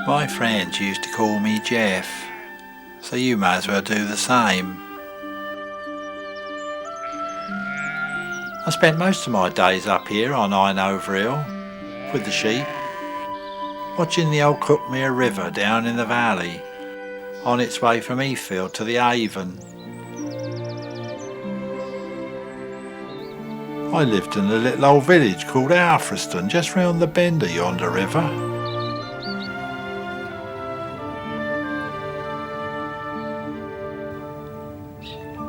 My friends used to call me Jeff, so you may as well do the same. I spent most of my days up here on Overhill with the sheep, watching the old Cuckmere River down in the valley, on its way from Heathfield to the Avon. I lived in a little old village called Alfriston, just round the bend of yonder river.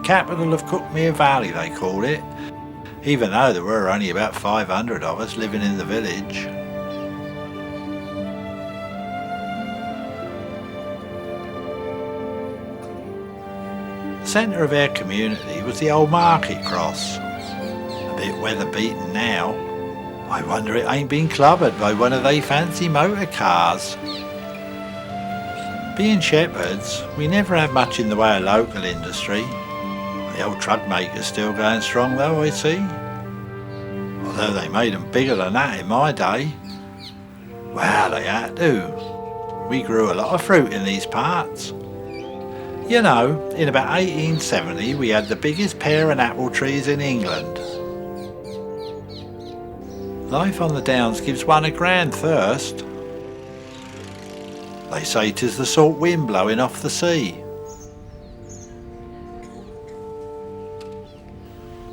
Capital of Cuckmere Valley they call it, even though there were only about 500 of us living in the village. The centre of our community was the old market cross, a bit weather beaten now. I wonder it ain't been clubbered by one of they fancy motor cars. Being shepherds, we never had much in the way of local industry. The old truck maker's still going strong though, I see. Although they made them bigger than that in my day. Well, they had to. We grew a lot of fruit in these parts. You know, in about 1870 we had the biggest pear and apple trees in England. Life on the downs gives one a grand thirst. They say 'tis the salt wind blowing off the sea.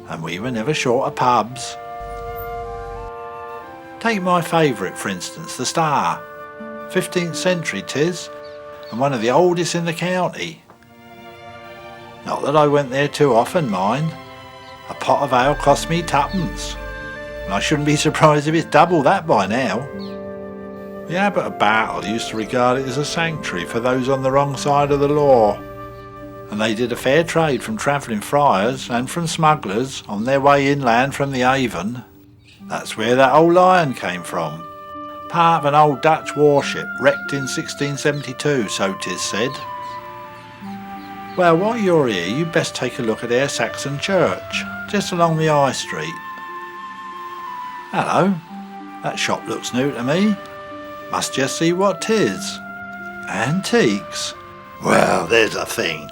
And we were never short of pubs. Take my favourite for instance, the Star. 15th century 'tis, and one of the oldest in the county. Not that I went there too often, mind. A pot of ale cost me twopence, and I shouldn't be surprised if it's double that by now. The Abbot of Battle used to regard it as a sanctuary for those on the wrong side of the law, and they did a fair trade from travelling friars and from smugglers on their way inland from the Avon. That's where that old lion came from. Part of an old Dutch warship wrecked in 1672, so 'tis said. Well, while you're here, you'd best take a look at our Saxon church, just along the High Street. Hello, that shop looks new to me. Must just see what 'tis. Antiques? Well, there's a thing.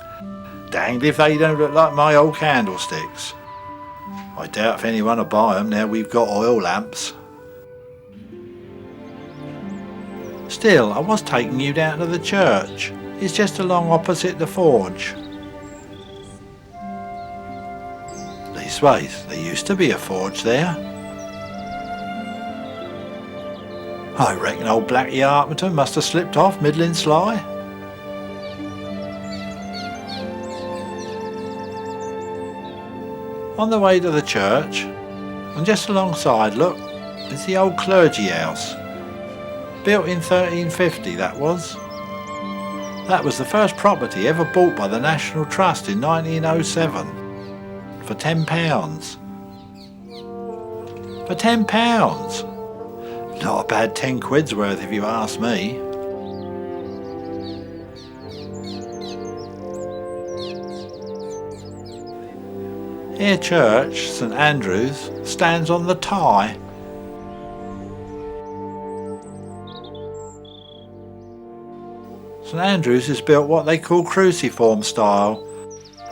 Danged if they don't look like my old candlesticks. I doubt if anyone will buy them now we've got oil lamps. Still, I was taking you down to the church. It's just along opposite the forge. Leastways, there used to be a forge there. I reckon old Blackie Harpington must have slipped off middling sly. On the way to the church, and just alongside, look, is the old clergy house. Built in 1350, that was. That was the first property ever bought by the National Trust in 1907. For £10. For £10! Not a bad 10 quid's worth if you ask me. Our church, St Andrew's, stands on the Tye. St Andrew's is built what they call cruciform style,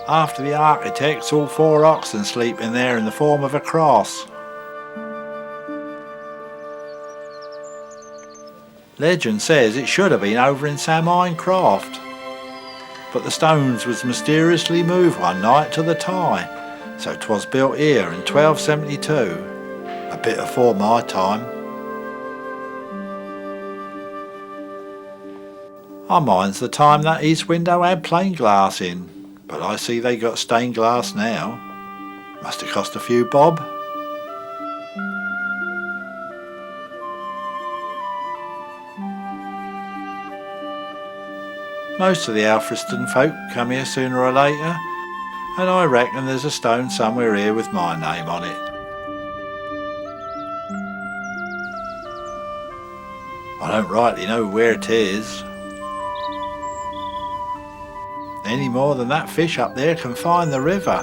after the architects all 4 oxen sleeping there in the form of a cross. Legend says it should have been over in Samine Croft, but the stones was mysteriously moved one night to the Tye, so 'twas built here in 1272, a bit afore my time. I minds the time that east window had plain glass in, but I see they got stained glass now. Must have cost a few bob. Most of the Alfriston folk come here sooner or later, and I reckon there's a stone somewhere here with my name on it. I don't rightly know where it is, any more than that fish up there can find the river.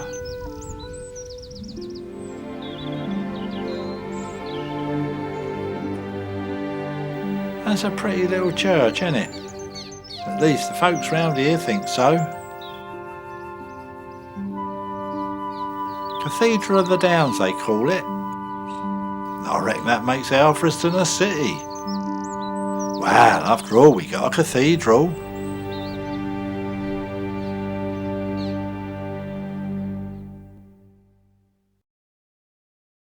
That's a pretty little church, isn't it? At least the folks round here think so. Cathedral of the Downs, they call it. I reckon that makes Alfriston a city. Well, after all, we got a cathedral.